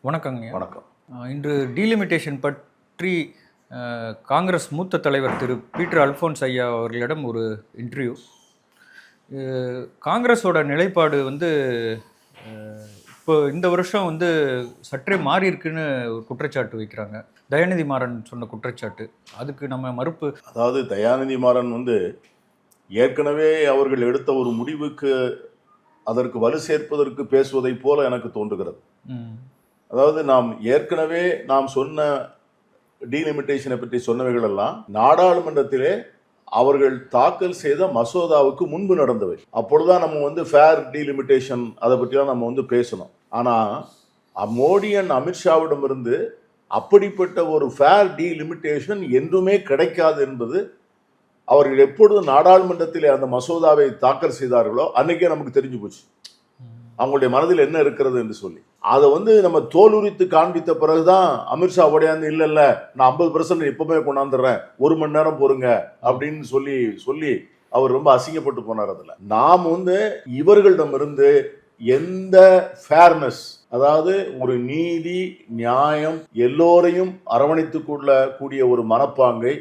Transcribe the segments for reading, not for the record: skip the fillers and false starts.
வணக்கங்க. வணக்கம். இன்று டீலிமிட்டேஷன் பற்றி காங்கிரஸ் மூத்த தலைவர் திரு பீட்டர் அல்ஃபோன்ஸ் ஐயா அவர்களிடம் ஒரு இன்டர்வியூ. காங்கிரஸோட நிலைப்பாடு வந்து இப்போ இந்த வருஷம் வந்து சற்றே மாறி இருக்குன்னு ஒரு குற்றச்சாட்டு வைக்கிறாங்க. தயாநிதி மாறன் சொன்ன குற்றச்சாட்டு, அதுக்கு நம்ம மறுப்பு. அதாவது தயாநிதி மாறன் ஏற்கனவே அவர்கள் எடுத்த ஒரு முடிவுக்கு அதற்கு வலு சேர்ப்பதற்கு பேசுவதை போல எனக்கு தோன்றுகிறது. அதாவது ஏற்கனவே நாம் சொன்ன டீலிமிட்டேஷனை பற்றி சொன்னவைகள் எல்லாம் நாடாளுமன்றத்திலே அவர்கள் தாக்கல் செய்த மசோதாவுக்கு முன்பு நடந்தவை. அப்பொழுதுதான் நம்ம ஃபேர் டீலிமிட்டேஷன் அதை பற்றிலாம் நம்ம பேசணும். ஆனா மோடி அண்ட் அமித்ஷாவிடமிருந்து அப்படிப்பட்ட ஒரு ஃபேர் டீலிமிட்டேஷன் என்றுமே கிடைக்காது என்பது அவர்கள் எப்பொழுது நாடாளுமன்றத்திலே அந்த மசோதாவை தாக்கல் செய்தார்களோ அன்னைக்கே நமக்கு தெரிஞ்சு போச்சு அவங்களுடைய மனதில் என்ன இருக்கிறது என்று சொல்லி. அதை நம்ம தோலுரித்து காண்பித்த பிறகுதான் அமித்ஷா உடையாந்து இல்ல நான் 50% எப்பவுமே கொண்டாந்துடுறேன், 1 மணி நேரம் பொறுங்க அப்படின்னு சொல்லி அவர் ரொம்ப அசிங்கப்பட்டு போனார். அதுல நாம் இவர்களிடமிருந்து எந்த ஃபேர்னஸ், அதாவது ஒரு நீதி நியாயம் எல்லோரையும் அரவணைத்துக் கொள்ள கூடிய ஒரு மனப்பாங்கை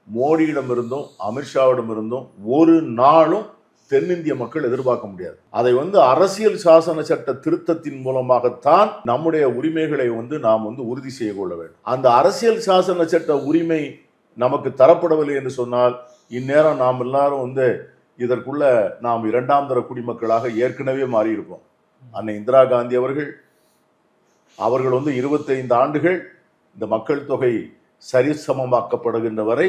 மோடியிடமிருந்தும் அமித்ஷாவிடமிருந்தும் ஒரு நாளும் தென்னிந்திய மக்கள் எதிர்பார்க்க முடியாது. அதை அரசியல் சாசன சட்ட திருத்தத்தின் மூலமாகத்தான் நம்முடைய உரிமைகளை நாம் உறுதி செய்ய கொள்ள வேண்டும். அந்த அரசியல் சாசன சட்ட உரிமை நமக்கு தரப்படவில்லை என்று சொன்னால் இந்நேரம் நாம் எல்லாரும் இதற்குள்ள நாம் 2ஆம் தர குடிமக்களாக ஏற்கனவே மாறி இருப்போம். அன்னை இந்திரா காந்தி அவர்கள் 25 ஆண்டுகள் இந்த மக்கள் தொகை சரிசமமாக்கப்படுகின்ற வரை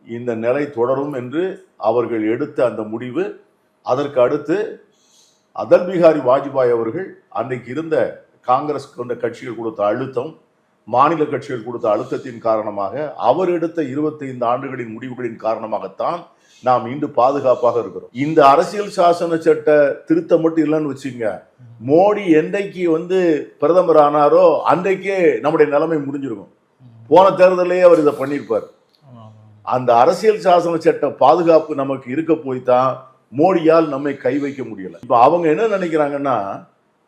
இந்த நிலை தொடரும் என்று அவர்கள் எடுத்த அந்த முடிவு, அதற்கு அடுத்து அடல் பிஹாரி வாஜ்பாய் அவர்கள் அன்றைக்கு இருந்த காங்கிரஸ் கொண்ட கட்சிகள் கொடுத்த அழுத்தம், மாநில கட்சிகள் கொடுத்த அழுத்தத்தின் காரணமாக அவர் எடுத்த 25 ஆண்டுகளின் முடிவுகளின் காரணமாகத்தான் நாம் இன்று பாதுகாப்பாக இருக்கிறோம். இந்த அரசியல் சாசன சட்ட திருத்தம் மட்டும் இல்லைன்னு வச்சுங்க, மோடி என்றைக்கு பிரதமர் ஆனாரோ அன்றைக்கே நம்முடைய நிலைமை முடிஞ்சிருக்கும். போன தேர்தலையே அவர் இதை பண்ணியிருப்பார். அந்த அரசியல் சாசன சட்ட பாதுகாப்பு நமக்கு இருக்க போய்தான் மோடியால் நம்மை கை வைக்க முடியல. இப்ப அவங்க என்ன நினைக்கிறாங்கன்னா,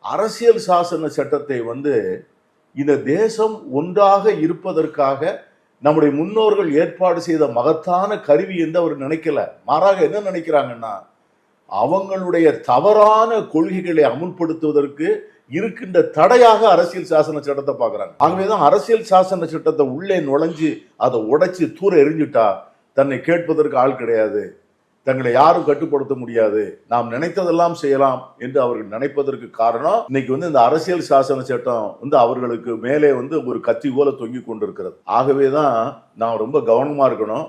அரசியல் சாசன சட்டத்தை இந்த தேசம் ஒன்றாக இருப்பதற்காக நம்முடைய முன்னோர்கள் ஏற்பாடு செய்த மகத்தான கருவி என்று அவர் நினைக்கல. மாறாக என்ன நினைக்கிறாங்கன்னா, அவங்களுடைய தவறான கொள்கைகளை அமுல்படுத்துவதற்கு இருக்கின்ற தடையாக அரசியல் சாசன சட்டத்தை பார்க்கறாங்க. ஆகவேதான் அரசியல் சாசன சட்டத்தை உள்ளே நுழைஞ்சு அதை உடைச்சு தூர எரிஞ்சுட்டா தன்னை கேட்பதற்கு ஆள் கிடையாது, தங்களை யாரும் கட்டுப்படுத்த முடியாது, நாம் நினைத்ததெல்லாம் செய்யலாம் என்று அவர்கள் நினைப்பதற்கு காரணம் இன்னைக்கு இந்த அரசியல் சாசன சட்டம் அவர்களுக்கு மேலே ஒரு கத்தி போல தொங்கி கொண்டிருக்கிறது. ஆகவேதான் நாம் ரொம்ப கவனமா இருக்கணும்.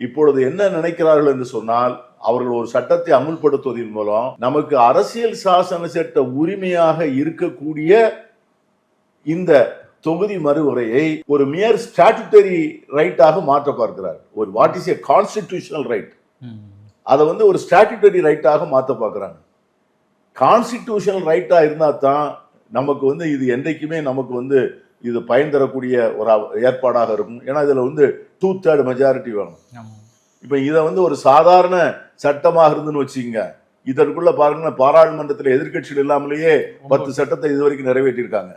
இப்பொழுது என்ன நினைக்கிறார்கள் என்று சொன்னால், அவர்கள் ஒரு சட்டத்தை அமுல்படுத்துவதன் மூலம் நமக்கு அரசியல் சாசன சட்ட உரிமையாக இருக்கக்கூடிய இந்த தொகுதி மறுவரையை ஒரு மியர் ஸ்டாட்யூட்டரி ரைட்டாக மாற்ற பார்க்கிறார். ஒரு what is a constitutional right, அதை ஒரு ஸ்டாட்யூட்டரி ரைட்டாக மாற்ற பார்க்கிறாங்க. கான்ஸ்டிடியூஷனல் ரைட்டா இருந்தா தான் நமக்கு இது என்றைக்குமே நமக்கு இது பயன் தரக்கூடிய ஒரு ஏற்பாடாக இருக்கும். ஏன்னா இதுல 2/3 மெஜாரிட்டி வேணும். இப்ப இதை ஒரு சாதாரண சட்டமாக இருந்துன்னு வச்சுங்க, இதற்குள்ள பாருங்க பாராளுமன்றத்தில் எதிர்கட்சிகள் இல்லாமலேயே 10 சட்டத்தை இதுவரைக்கும் நிறைவேற்றிருக்காங்க.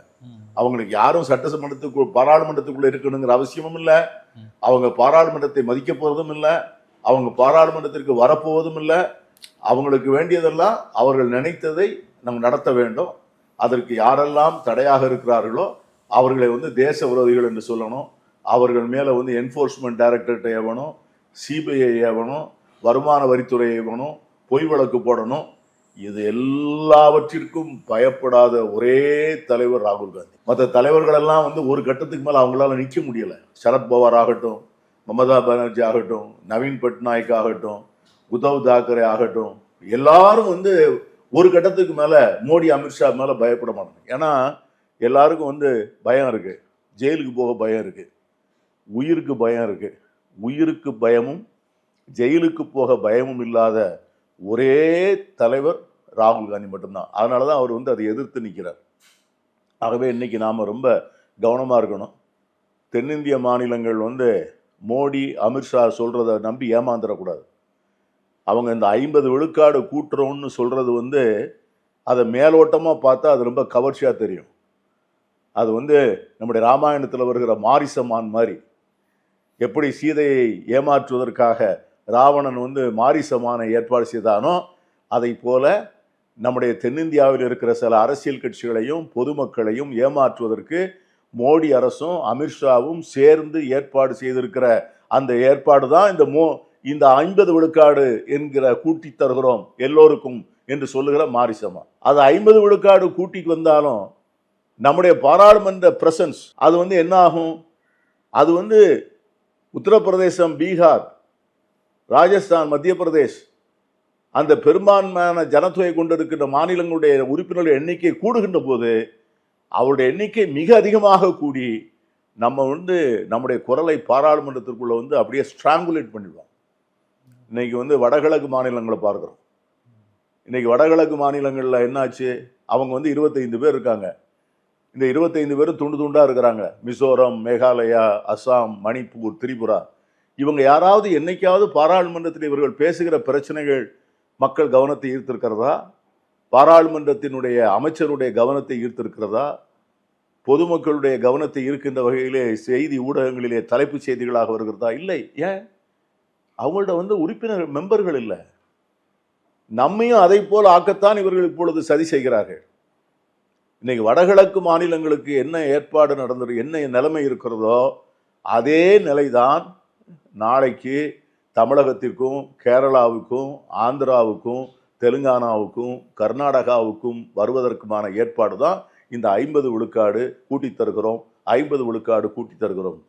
அவங்களுக்கு யாரும் சட்டமன்றத்துக்கு பாராளுமன்றத்துக்குள்ள இருக்கணுங்கிற அவசியமும் இல்லை, அவங்க பாராளுமன்றத்தை மதிக்க போறதும் இல்லை, அவங்க பாராளுமன்றத்திற்கு வரப்போவதும் இல்லை. அவங்களுக்கு வேண்டியதெல்லாம் அவர்கள் நினைத்ததை நம்ம நடத்த வேண்டும். அதற்கு யாரெல்லாம் தடையாக இருக்கிறார்களோ அவர்களை தேச விரோதிகள் என்று சொல்லணும். அவர்கள் மேல என்ஃபோர்ஸ்மெண்ட் டைரக்டரேட் ஏவணும், சிபிஐ ஏவணும், வருமான வரித்துறை ஏவணும், பொய் வழக்கு போடணும். இது எல்லாவற்றிற்கும் பயப்படாத ஒரே தலைவர் ராகுல் காந்தி. மற்ற தலைவர்கள் எல்லாம் ஒரு கட்டத்துக்கு மேல அவங்களால நிற்க முடியல. சரத்பவார் ஆகட்டும், மமதா பானர்ஜி ஆகட்டும், நவீன் பட்நாயக் ஆகட்டும், உத்தவ் தாக்கரே ஆகட்டும், எல்லாரும் ஒரு கட்டத்துக்கு மேல மோடி அமித்ஷா மேல பயப்பட மாட்டாங்க. ஏன்னா எல்லாருக்கும் பயம் இருக்கு, ஜெயிலுக்கு போக பயம் இருக்கு, உயிருக்கு பயம் இருக்கு. உயிருக்கு பயமும் ஜெயிலுக்கு போக பயமும் இல்லாத ஒரே தலைவர் ராகுல் காந்தி மட்டும்தான். அதனாலதான் அவர் அதை எதிர்த்து நிற்கிறார். ஆகவே இன்னைக்கு நாம ரொம்ப கவனமா இருக்கணும். தென்னிந்திய மாநிலங்கள் மோடி அமித்ஷா சொல்றதை நம்பி ஏமாந்துடக்கூடாது. அவங்க இந்த 50 விழுக்காடு கூட்டுறோம்னு சொல்றது அதை மேலோட்டமா பார்த்தா அது ரொம்ப கவர்ச்சியா தெரியும். அது வந்து நம்முடைய ராமாயணத்தில் வருகிற மாரிசமான் மாதிரி. எப்படி சீதையை ஏமாற்றுவதற்காக ராவணன் வந்து மாரிசமான ஏற்பாடு செய்தானோ, அதை போல நம்முடைய தென்னிந்தியாவில் இருக்கிற சில அரசியல் கட்சிகளையும் பொதுமக்களையும் ஏமாற்றுவதற்கு மோடி அரசும் அமித்ஷாவும் சேர்ந்து ஏற்பாடு செய்திருக்கிற அந்த ஏற்பாடு தான் இந்த 50 விழுக்காடு என்கிற கூட்டி தருகிறோம் எல்லோருக்கும் என்று சொல்லுகிற மாரிசமா. அது 50 விழுக்காடு கூட்டிக்கு வந்தாலும் நம்முடைய பாராளுமன்ற பிரசன்ஸ் அது வந்து என்ன ஆகும்? அது வந்து உத்தரப்பிரதேசம், பீகார், ராஜஸ்தான், மத்திய பிரதேஷ் அந்த பெரும்பான்மையான ஜனத்தொகை கொண்டிருக்கின்ற மாநிலங்களுடைய உறுப்பினர்கள் எண்ணிக்கை கூடுகின்ற போது அவருடைய எண்ணிக்கை மிக அதிகமாக கூடி நம்ம வந்து நம்முடைய குரலை பாராளுமன்றத்திற்குள்ள வந்து அப்படியே ஸ்ட்ராங்குலேட் பண்ணிடுவோம். இன்னைக்கு வந்து வடகிழக்கு மாநிலங்களை பார்க்குறோம். இன்னைக்கு வடகிழக்கு மாநிலங்களில் என்னாச்சு? அவங்க வந்து 25 பேர் இருக்காங்க. இந்த 25 பேரும் துண்டு துண்டாக இருக்கிறாங்க. மிசோரம், மேகாலயா, அசாம், மணிப்பூர், திரிபுரா. இவங்க யாராவது என்னைக்காவது பாராளுமன்றத்தில் இவர்கள் பேசுகிற பிரச்சனைகள் மக்கள் கவனத்தை ஈர்த்திருக்கிறதா? பாராளுமன்றத்தினுடைய அமைச்சருடைய கவனத்தை ஈர்த்திருக்கிறதா? பொதுமக்களுடைய கவனத்தை ஈர்க்கின்ற வகையிலே செய்தி ஊடகங்களிலே தலைப்புச் செய்திகளாக வருகிறதா? இல்லை. ஏன்? அவங்கள்ட்ட வந்து உறுப்பினர் மெம்பர்கள் இல்லை. நம்மையும் அதை போல் ஆக்கத்தான் இவர்கள் இப்பொழுது சதி செய்கிறார்கள். இன்னைக்கு வடகிழக்கு மாநிலங்களுக்கு என்ன ஏற்பாடு நடந்தது, என்ன நிலைமை இருக்கிறதோ அதே நிலைதான் நாளைக்கு தமிழகத்திற்கும், கேரளாவுக்கும், ஆந்திராவுக்கும், தெலுங்கானாவுக்கும், கர்நாடகாவுக்கும் வருவதற்குமான ஏற்பாடு தான் இந்த 50 விழுக்காடு கூட்டி தருகிறோம், 50 விழுக்காடு கூட்டி தருகிறோம்.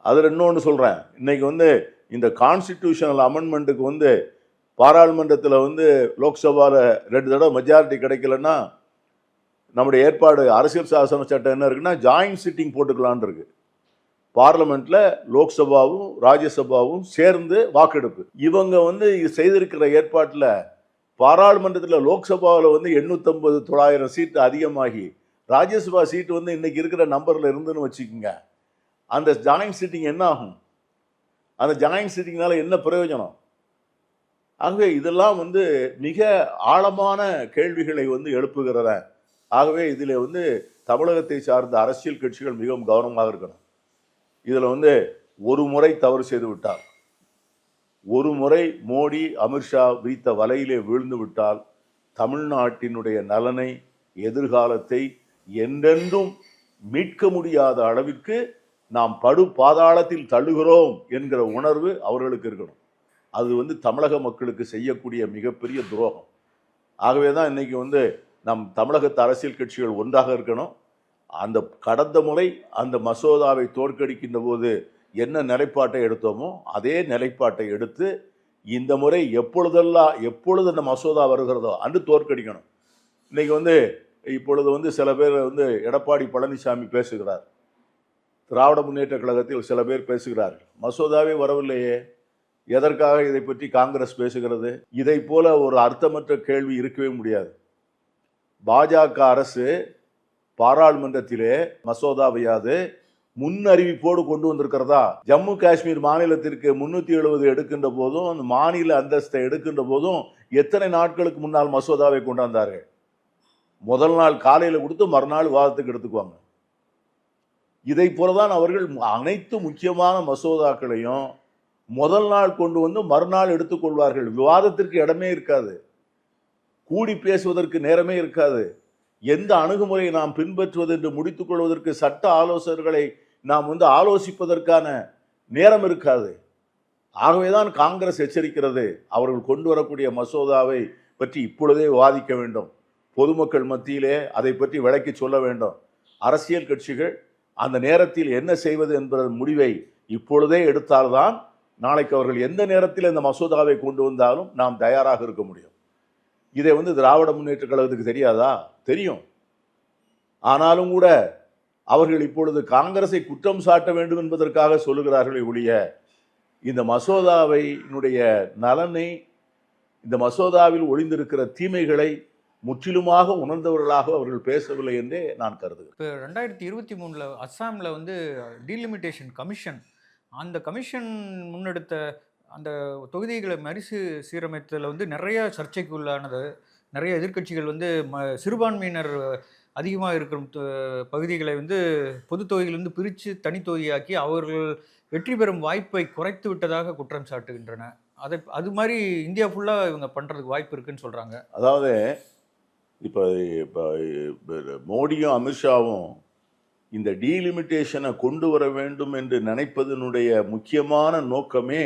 அதில் இன்னொன்று சொல்கிறேன். இன்னைக்கு வந்து இந்த கான்ஸ்டிடியூஷனல் அமெண்ட்மெண்ட்டுக்கு வந்து பாராளுமன்றத்தில் வந்து லோக்சபாவில் 2 தடவை மெஜாரிட்டி கிடைக்கலன்னா நம்முடைய ஏற்பாடு அரசியல் சாசன சட்டம் என்ன இருக்குன்னா ஜாயிண்ட் சிட்டிங் போட்டுக்கலான் இருக்கு. பார்லமெண்ட்ல லோக்சபாவும் ராஜ்யசபாவும் சேர்ந்து வாக்கெடுப்பு. இவங்க வந்து செய்திருக்கிற ஏற்பாட்டில் பாராளுமன்றத்தில் லோக்சபாவில் வந்து 850 900 சீட்டு அதிகமாகி ராஜ்யசபா சீட்டு வந்து இன்னைக்கு இருக்கிற நம்பர்ல இருந்துன்னு வச்சுக்கோங்க. அந்த ஜாயிண்ட் சிட்டிங் என்ன ஆகும்? அந்த ஜாயிண்ட் சிட்டிங்னால என்ன பிரயோஜனம்? ஆகவே இதெல்லாம் வந்து மிக ஆழமான கேள்விகளை வந்து எழுப்புகிறத. ஆகவே இதில் வந்து தமிழகத்தை சார்ந்த அரசியல் கட்சிகள் மிகவும் கவனமாக இருக்கணும். இதில் வந்து ஒரு முறை தவறு செய்து விட்டால், ஒரு முறை மோடி அமித்ஷா விரித்த வலையிலே வீழ்ந்து விட்டால் தமிழ்நாட்டினுடைய நலனை, எதிர்காலத்தை என்றென்றும் மீட்க முடியாத அளவிற்கு நாம் படு பாதாளத்தில் தள்ளுகிறோம் என்கிற உணர்வு அவர்களுக்கு இருக்கணும். அது வந்து தமிழக மக்களுக்கு செய்யக்கூடிய மிகப்பெரிய துரோகம். ஆகவே தான் இன்னைக்கு வந்து நம் தமிழகத்து அரசியல் கட்சிகள் ஒன்றாக இருக்கணும். அந்த கடந்த முறை அந்த மசோதாவை தோற்கடிக்கின்ற போது என்ன நிலைப்பாட்டை எடுத்தோமோ அதே நிலைப்பாட்டை எடுத்து இந்த முறை எப்பொழுது அந்த மசோதா வருகிறதோ அன்று தோற்கடிக்கணும். இன்னைக்கு வந்து இப்பொழுது வந்து சில பேர் வந்து எடப்பாடி பழனிசாமி பேசுகிறார், திராவிட முன்னேற்ற கழகத்தில் சில பேர் பேசுகிறார்கள். மசோதாவே வரவில்லையே, எதற்காக இதை பற்றி காங்கிரஸ் பேசுகிறது? இதை போல ஒரு அர்த்தமற்ற கேள்வி இருக்கவே முடியாது. பாஜக அரசு பாராளுமன்றத்திலே மசோதாவையாது முன் அறிவிப்போடு கொண்டு வந்திருக்கிறதா? ஜம்மு காஷ்மீர் மாநிலத்திற்கு 370 எடுக்கின்ற போதும், அந்த மாநில அந்தஸ்தை எடுக்கின்ற போதும் எத்தனை நாட்களுக்கு முன்னால் மசோதாவை கொண்டாந்தார்கள்? முதல் நாள் காலையில் கொடுத்து மறுநாள் விவாதத்துக்கு எடுத்துக்குவாங்க. இதை போலதான் அவர்கள் அனைத்து முக்கியமான மசோதாக்களையும் முதல் நாள் கொண்டு வந்து மறுநாள் எடுத்துக்கொள்வார்கள். விவாதத்திற்கு இடமே இருக்காது, கூடி பேசுவதற்கு நேரமே இருக்காது. எந்த அணுகுமுறையை நாம் பின்பற்றுவது என்று முடித்துக் கொள்வதற்கு சட்ட ஆலோசகர்களை நாம் வந்து ஆலோசிப்பதற்கான நேரம் இருக்காது. ஆகவேதான் காங்கிரஸ் எச்சரிக்கிறது, அவர்கள் கொண்டு வரக்கூடிய மசோதாவை பற்றி இப்பொழுதே விவாதிக்க வேண்டும், பொதுமக்கள் மத்தியிலே அதை பற்றி விளக்கி சொல்ல வேண்டும். அரசியல் கட்சிகள் அந்த நேரத்தில் என்ன செய்வது என்பத முடிவை இப்பொழுதே எடுத்தால்தான் நாளைக்கு அவர்கள் எந்த நேரத்தில் இந்த மசோதாவை கொண்டு வந்தாலும் நாம் தயாராக இருக்க முடியும். இதை வந்து திராவிட முன்னேற்ற கழகத்துக்கு தெரியாதா? தெரியும். ஆனாலும் கூட அவர்கள் இப்பொழுது காங்கிரஸை குற்றம் சாட்ட வேண்டும் என்பதற்காக சொல்லுகிறார்களே ஒழிய இந்த மசோதாவினுடைய நலனை, இந்த மசோதாவில் ஒளிந்திருக்கிற தீமைகளை முற்றிலுமாக உணர்ந்தவர்களாக அவர்கள் பேசவில்லை என்றே நான் கருதுகிறேன். இப்போ 2023 அஸ்ஸாமில் வந்து டீலிமிட்டேஷன் கமிஷன், அந்த கமிஷன் முன்னெடுத்த அந்த தொகுதிகளை சீரமைத்ததில் வந்து நிறைய சர்ச்சைக்கு உள்ளானது. நிறைய எதிர்க்கட்சிகள் வந்து சிறுபான்மையினர் அதிகமாக இருக்கிற பகுதிகளை வந்து பொது தொகுதியிலிருந்து பிரித்து தனி தொகுதியாக்கி அவர்கள் வெற்றி பெறும் வாய்ப்பை குறைத்து விட்டதாக குற்றம் சாட்டுகின்றன. அது மாதிரி இந்தியா ஃபுல்லாக இவங்க பண்ணுறதுக்கு வாய்ப்பு இருக்குன்னு சொல்கிறாங்க. அதாவது இப்போ இப்போ மோடியும் அமித்ஷாவும் இந்த டீலிமிட்டேஷனை கொண்டு வர வேண்டும் என்று நினைப்பதனுடைய முக்கியமான நோக்கமே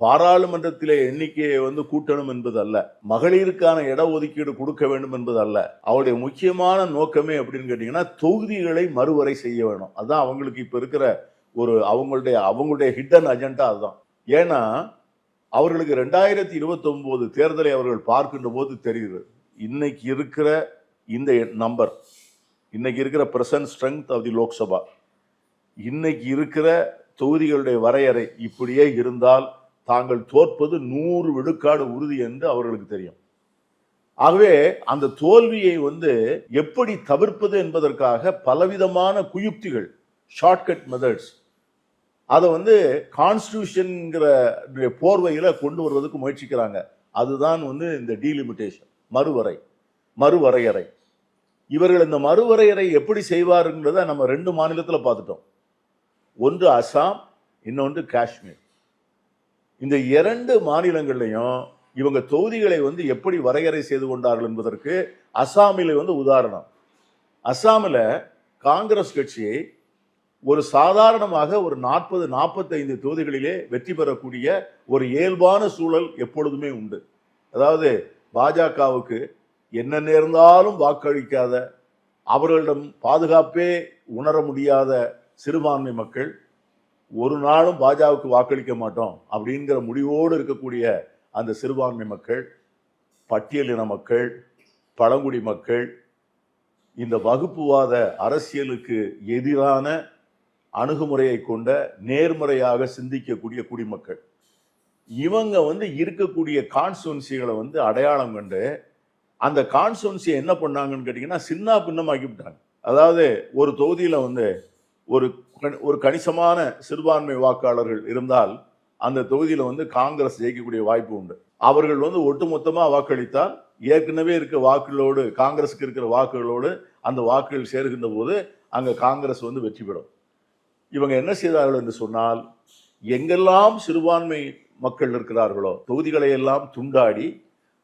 பாராளுமன்றத்திலே எண்ணிக்கையை வந்து கூட்டணும் என்பது அல்ல, மகளிருக்கான இட ஒதுக்கீடு கொடுக்க வேண்டும் என்பது அல்ல. அவருடைய முக்கியமான நோக்கமே அப்படின்னு கேட்டீங்கன்னா தொகுதிகளை மறுவரை செய்ய வேணும். அதுதான் அவங்களுக்கு இப்ப இருக்கிற ஒரு அவங்களுடைய ஹிடன் அஜெண்டா அதுதான். ஏன்னா அவர்களுக்கு 2029 தேர்தலை அவர்கள் பார்க்கின்ற போது தெரிகிறது, இன்னைக்கு இருக்கிற இந்த நம்பர், இன்னைக்கு இருக்கிற present strength of the Lok Sabha, இன்னைக்கு இருக்கிற தொகுதிகளுடைய வரையறை இப்படியே இருந்தால் தாங்கள் தோற்பது 100 விழுக்காடு உறுதி என்று அவர்களுக்கு தெரியும். ஆகவே அந்த தோல்வியை வந்து எப்படி தவிர்ப்பது என்பதற்காக பலவிதமான குயுக்திகள், ஷார்ட்கட் மெத்தட்ஸ், அதை வந்து கான்ஸ்டிடியூஷன்ங்கிற போர்வையில கொண்டு வருவதற்கு முயற்சிக்கிறாங்க. அதுதான் வந்து இந்த டீலிமிட்டேஷன், மறுவரையறை. இவர்கள் இந்த மறுவரையறை எப்படி செய்வாருங்கிறத நம்ம 2 மாநிலத்துல பார்த்துட்டோம். ஒன்று அசாம், இன்னொன்று காஷ்மீர். இந்த 2 மாநிலங்கள்லையும் இவங்க தொகுதிகளை வந்து எப்படி வரையறை செய்து கொண்டார்கள் என்பதற்கு அசாமில் வந்து உதாரணம். அசாமில் காங்கிரஸ் கட்சி ஒரு சாதாரணமாக ஒரு 40-45 தொகுதிகளிலே வெற்றி பெறக்கூடிய ஒரு இயல்பான சூழல் எப்பொழுதுமே உண்டு. அதாவது பாஜகவுக்கு என்ன நேர்ந்தாலும் வாக்களிக்காத, அவர்களிடம் பாதுகாப்பே உணர முடியாத சிறுபான்மை மக்கள் ஒரு நாளும் பாஜகவுக்கு வாக்களிக்க மாட்டோம் அப்படிங்கிற முடிவோடு இருக்கக்கூடிய அந்த சிறுபான்மை மக்கள், பட்டியலின மக்கள், பழங்குடி மக்கள், இந்த வகுப்புவாத அரசியலுக்கு எதிரான அணுகுமுறையை கொண்ட நேர்மறையாக சிந்திக்கக்கூடிய குடிமக்கள், இவங்க வந்து இருக்கக்கூடிய கான்ஸ்டுவன்சிகளை வந்து அடையாளம் கண்டு அந்த கான்ஸ்டுவன்சியை என்ன பண்ணாங்கன்னு கேட்டீங்கன்னா சின்ன பின்னமாக்கி விட்டாங்க. அதாவது ஒரு தொகுதியில வந்து ஒரு கணிசமான சிறுபான்மை வாக்காளர்கள் இருந்தால் அந்த தொகுதியில வந்து காங்கிரஸ் ஜெயிக்கக்கூடிய வாய்ப்பு உண்டு. அவர்கள் வந்து ஒட்டுமொத்தமா வாக்களித்தால் ஏற்கனவே இருக்க வாக்குகளோடு, காங்கிரஸுக்கு இருக்கிற வாக்குகளோடு அந்த வாக்குகள் சேர்கின்ற போது அங்க காங்கிரஸ் வந்து வெற்றி பெறும். இவங்க என்ன செய்தார்கள் என்று சொன்னால், எங்கெல்லாம் சிறுபான்மை மக்கள் இருக்கிறார்களோ தொகுதிகளை எல்லாம் துண்டாடி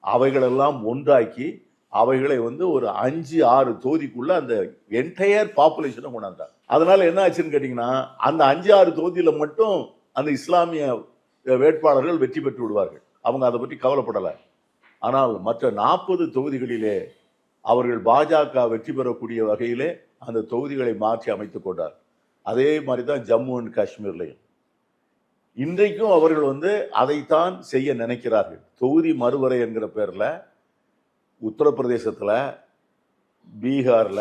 அவைகளெல்லாம் ஒன்றாக்கி அவைகளை வந்து ஒரு 5-6 தொகுதிக்குள்ள அந்த என்டையர் பாப்புலேஷனை கொண்டாந்தாங்க. அதனால என்ன ஆச்சுன்னு கேட்டீங்கன்னா, அந்த 5-6 தொகுதியில மட்டும் அந்த இஸ்லாமிய வேட்பாளர்கள் வெற்றி பெற்று விடுவார்கள். அவங்க அதை பற்றி கவலைப்படலை. ஆனால் மற்ற 40 தொகுதிகளிலே அவர்கள் பாஜக வெற்றி பெறக்கூடிய வகையிலே அந்த தொகுதிகளை மாற்றி அமைத்துக் கொண்டார். அதே மாதிரி தான் ஜம்மு அண்ட் காஷ்மீர்லையும் இன்றைக்கும் அவர்கள் வந்து அதைத்தான் செய்ய நினைக்கிறார்கள். தொகுதி மறுவரை என்கிற பேர்ல உத்தரப்பிரதேசத்துல, பீகார்ல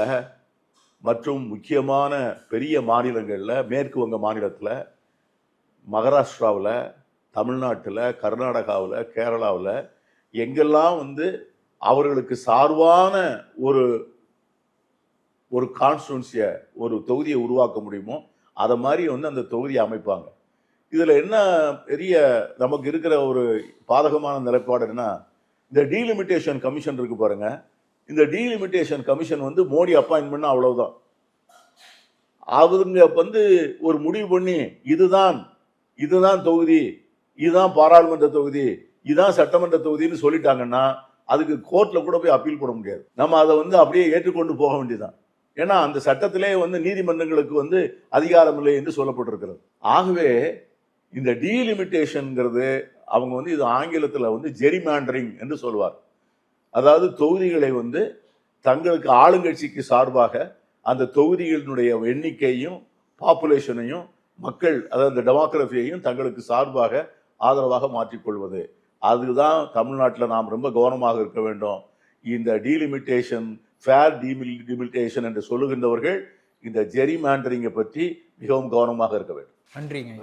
மற்றும் முக்கியமான பெரிய மாநிலங்கள்ல, மேற்கு வங்க மாநிலத்தில், மகாராஷ்டிராவில், தமிழ்நாட்டில், கர்நாடகாவில், கேரளாவில் எங்கெல்லாம் வந்து அவர்களுக்கு சார்பான ஒரு கான்ஸ்டுவன்சியை, ஒரு தொகுதியை உருவாக்க முடியுமோ அதை மாதிரி வந்து அந்த தொகுதியை அமைப்பாங்க. இதுல என்ன பெரிய நமக்கு இருக்கிற ஒரு பாதகமான நிலைப்பாடு என்ன, இந்த டீலிமிட்டேஷன் கமிஷன் இருக்கு பாருங்க, இந்த டீலிமிட்டேஷன் கமிஷன் வந்து மோடி அப்பாயின்ட் பண்ண அவ்வளவுதான். அவங்க வந்து ஒரு முடிவு பண்ணி இதுதான் தொகுதி, இதுதான் பாராளுமன்ற தொகுதி, இதுதான் சட்டமன்ற தொகுதின்னு சொல்லிட்டாங்கன்னா அதுக்கு கோர்ட்ல கூட போய் அப்பீல் போட முடியாது. நம்ம அதை வந்து அப்படியே ஏற்றுக்கொண்டு போக வேண்டியதுதான். ஏன்னா அந்த சட்டத்திலே வந்து நீதிமன்றங்களுக்கு வந்து அதிகாரம் இல்லை என்று சொல்லப்பட்டிருக்கிறது. ஆகவே இந்த டீலிமிட்டேஷன்ங்கிறது அவங்க வந்து இது ஆங்கிலத்தில் வந்து ஜெரிமாண்டரிங் என்று சொல்வார். அதாவது தொகுதிகளை வந்து தங்களுக்கு ஆளுங்கட்சிக்கு சார்பாக அந்த தொகுதிகளினுடைய எண்ணிக்கையும் பாப்புலேஷனையும் மக்கள், அதாவது டெமோக்ரஸியையும் தங்களுக்கு சார்பாக ஆதரவாக மாற்றிக்கொள்வது. அதுதான் தமிழ்நாட்டில் நாம் ரொம்ப கவனமாக இருக்க வேண்டும். இந்த டீலிமிட்டேஷன், ஃபேர் டீலிமிட்டேஷன் என்று சொல்லுகின்றவர்கள் இந்த ஜெரிமாண்டரிங்கை பற்றி மிகவும் கவனமாக இருக்க வேண்டும். நன்றிங்க.